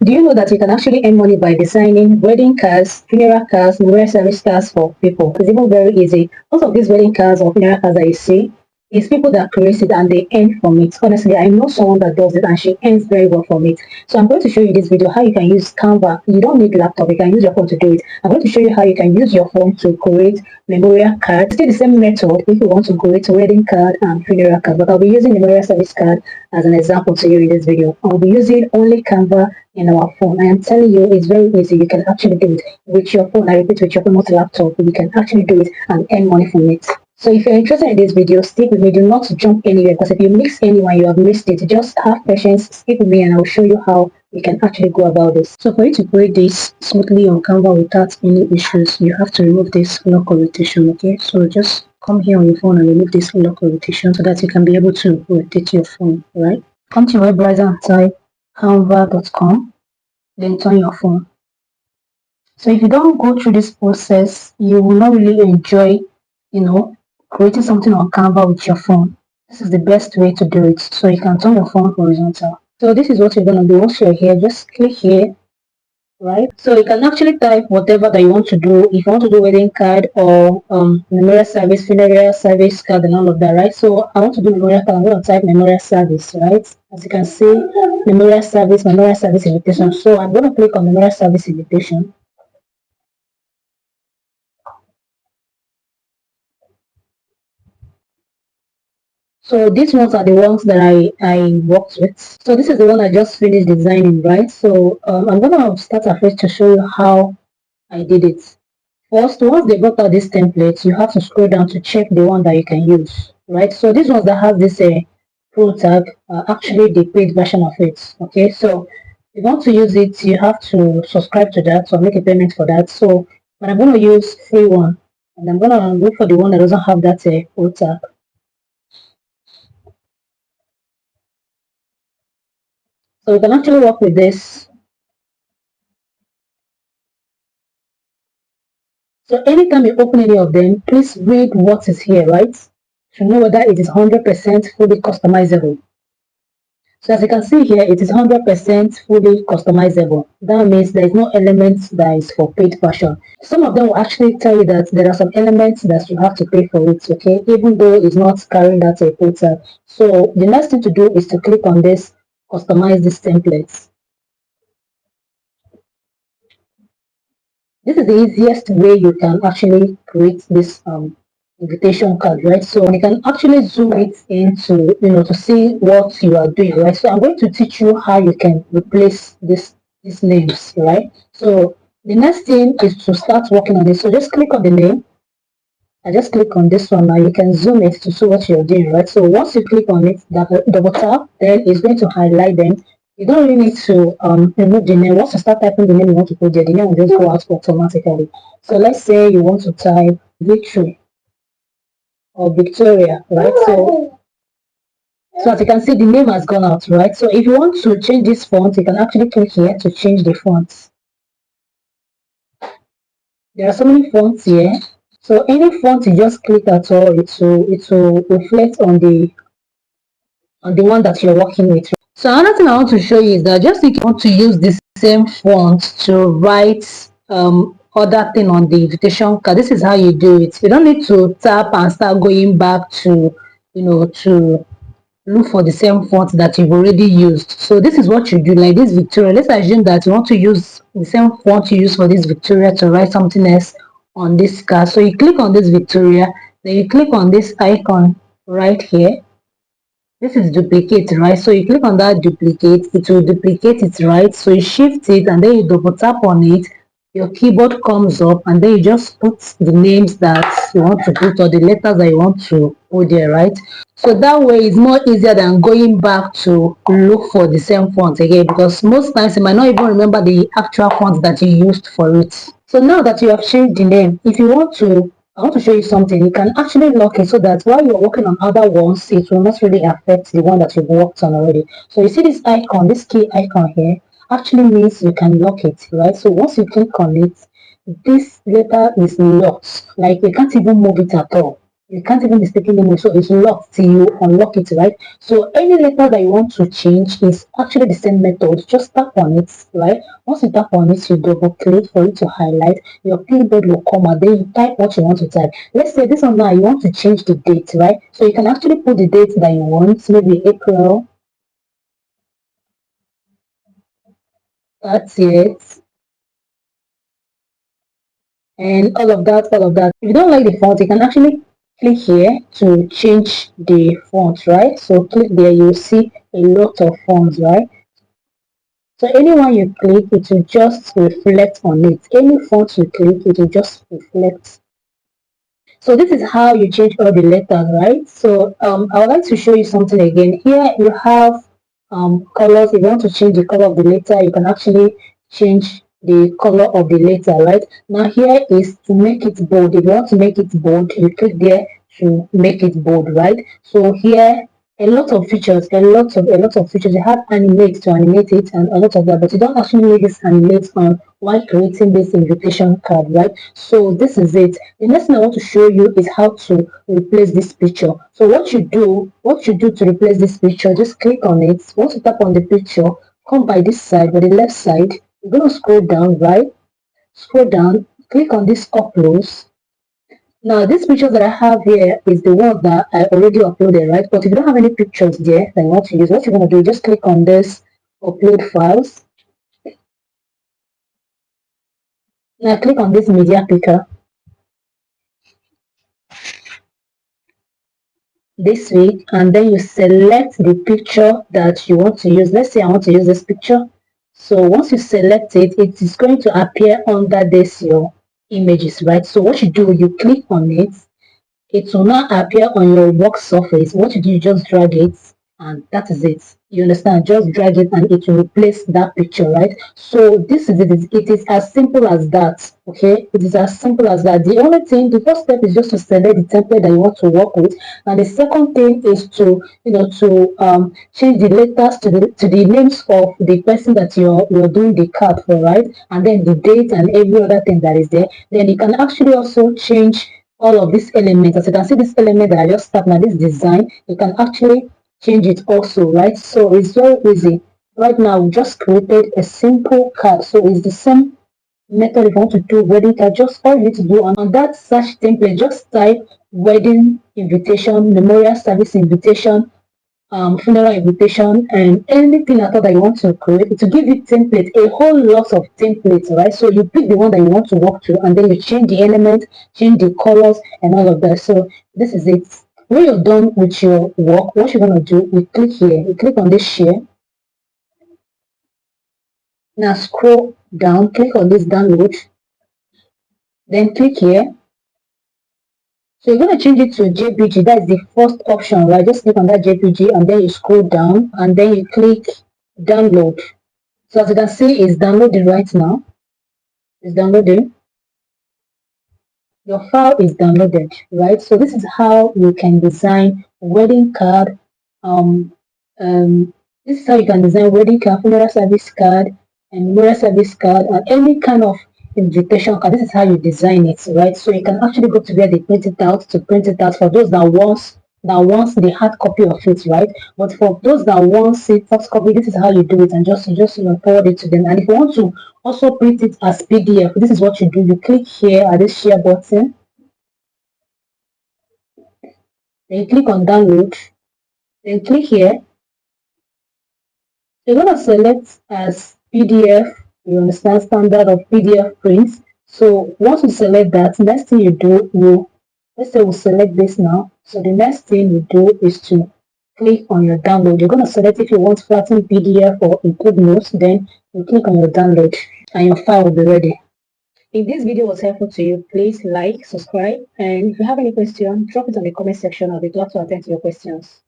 Do you know that you can actually earn money by designing wedding cards, funeral cards, memorial service cards for people? It's even very easy. Most of these wedding cards or funeral cards that you see, it's people that create it and they earn from it. Honestly, I know someone that does it and she earns very well from it. So I'm going to show you this video how you can use Canva. You don't need laptop, you can use your phone to do it. I'm going to show you how you can use your phone to create memorial cards. Still the same method if you want to create a wedding card and funeral card, but I'll be using memorial service card as an example to you in this video. I'll be using only Canva in our phone. I am telling you, it's very easy. You can actually do it with your phone. I repeat, with your phone, not laptop. You can actually do it and earn money from it. So if you're interested in this video, stick with me. Do not jump anywhere, because if you miss anyone, you have missed it. Just have patience, stick with me, and I'll show you how you can actually go about this. So for you to create this smoothly on Canva without any issues, you have to remove this lock rotation, okay? So just come here on your phone and remove this lock rotation so that you can be able to rotate your phone, right? Come to your web browser and type canva.com, then turn your phone. So if you don't go through this process, you will not really enjoy, creating something on Canva with your phone. This is the best way to do it. So you can turn your phone horizontal. So this is what you're going to do. Once you're here, just click here, right? So you can actually type whatever that you want to do. If you want to do wedding card or memorial service, funeral service card and all of that, right? So I want to do memorial card. I'm going to type memorial service, right? As you can see, memorial service invitation. So I'm going to click on memorial service invitation. So these ones are the ones that I worked with. So this is the one I just finished designing, right? So I'm going to start afresh to show you how I did it. First, once they brought out this template, you have to scroll down to check the one that you can use, right? So these ones that have this pro tag are actually the paid version of it, okay? So if you want to use it, you have to subscribe to that or make a payment for that. So but I'm going to use free one, and I'm going to look for the one that doesn't have that pro tag. So you can actually work with this. So anytime you open any of them, please read what is here, right? To know whether it is 100% fully customizable. So as you can see here, it is 100% fully customizable. That means there is no element that is for paid version. Some of them will actually tell you that there are some elements that you have to pay for it, okay? Even though it's not carrying that paid tag. So the next thing to do is to click on this, customize these templates. This is the easiest way you can actually create this invitation card, right? So you can actually zoom it into, to see what you are doing, right? So I'm going to teach you how you can replace these names, right? So the next thing is to start working on this. So just click on the name. I just click on this one now. You can zoom it to see what you're doing, right? So once you click on it, double tap, then it's going to highlight them. You don't really need to remove the name. Once you start typing the name you want to put there, the name will just go out automatically. So let's say you want to type Victory or Victoria, right? So as you can see, the name has gone out, right? So if you want to change this font, you can actually click here to change the fonts. There are so many fonts here. So any font you just click at all, it will reflect on the one that you're working with. So another thing I want to show you is that just if you want to use the same font to write other thing on the invitation card, this is how you do it. You don't need to tap and start going back to to look for the same font that you've already used. So this is what you do, like this Victoria. Let's assume that you want to use the same font you use for this Victoria to write something else on this card. So you click on this Victoria, then you click on this icon right here. This is duplicate, right? So you click on that duplicate, it will duplicate it, right? So you shift it and then you double tap on it, your keyboard comes up, and then you just put the names that you want to put or the letters that you want to put there, right? So that way it's more easier than going back to look for the same font again, because most times you might not even remember the actual font that you used for it. So now that you have changed the name, if you want to, I want to show you something. You can actually lock it so that while you're working on other ones, it will not really affect the one that you've worked on already. So you see this icon, this key icon here, actually means you can lock it, right? So once you click on it, this letter is locked. Like you can't even move it at all. You can't even mistakenly move, so it's locked till you unlock it, right? So any letter that you want to change is actually the same method. Just tap on it, right? Once you tap on it, you double click for it to highlight. Your keyboard will come out. Then you type what you want to type. Let's say this one now you want to change the date, right? So you can actually put the date that you want, maybe April 30th, and all of that, all of that. If you don't like the font, you can actually click here to change the font, right? So click there, you'll see a lot of fonts, right? So anyone you click, it will just reflect on it. Any font you click, it will just reflect. So this is how you change all the letters, right? So I would like to show you something again. Here you have colors. If you want to change the color of the letter, you can actually change the color of the letter, right? Now here is to make it bold. If you want to make it bold, you click there to make it bold, right? So here a lot of features, a lot of features. You have animate to animate it and a lot of that, but you don't actually need this animate on while creating this invitation card, right? So this is it. The next thing I want to show you is how to replace this picture. So what you do to replace this picture, just click on it. Once you tap on the picture, come by this side, by the left side, you're going to scroll down, right? Scroll down, click on this uploads. Now, this picture that I have here is the one that I already uploaded, right? But if you don't have any pictures there that you want to use, what you're going to do, just click on this upload files. Now, click on this media picker this week, and then you select the picture that you want to use. Let's say I want to use this picture. So once you select it, it is going to appear under this your images, right? So what you do, you click on it, it will not appear on your work surface. What you do, you just drag it, and that is it. You understand? Just drag it and it will replace that picture, right? So this is it. It is as simple as that. Okay, it is as simple as that. The only thing, the first step is just to select the template that you want to work with, and the second thing is to change the letters to the names of the person that you're doing the card for, right? And then the date and every other thing that is there. Then you can actually also change all of these elements. As you can see, this element that I just tapped now, this design, you can actually change it also, right? So it's very easy. Right now, we just created a simple card. So it's the same method if you want to do wedding card. Just all you need to do on that search template, just type wedding invitation, memorial service invitation, funeral invitation, and anything at all that you want to create. To give you template, a whole lot of templates, right? So you pick the one that you want to work through, and then you change the element, change the colors, and all of that. So this is it. When you're done with your work, what you're gonna do, you click here, you click on this share. Now scroll down, click on this download, then click here. So you're going to change it to JPG. That's the first option, right? Just click on that JPG and then you scroll down and then you click download. So as you can see, it's downloading right now. It's downloading. Your file is downloaded, right? So this is how you can design wedding card. Um, this is how you can design wedding card, funeral service card, and memorial service card, and any kind of invitation card. This is how you design it, right? So you can actually go to where they print it out to print it out for those that wants the hard copy of it, right? But for those that want it soft copy, this is how you do it, and just forward it to them. And if you want to also print it as PDF, this is what you do. You click here at this share button, then you click on download, then click here. You're going to select as PDF, you understand, standard of PDF prints. So once you select that, next thing you do, let's say we'll select this now. So the next thing you do is to click on your download. You're going to select if you want flattened PDF or include notes, then you click on your download and your file will be ready. If this video was helpful to you, please like, subscribe, and if you have any question, drop it on the comment section. I'll be glad to attend to your questions.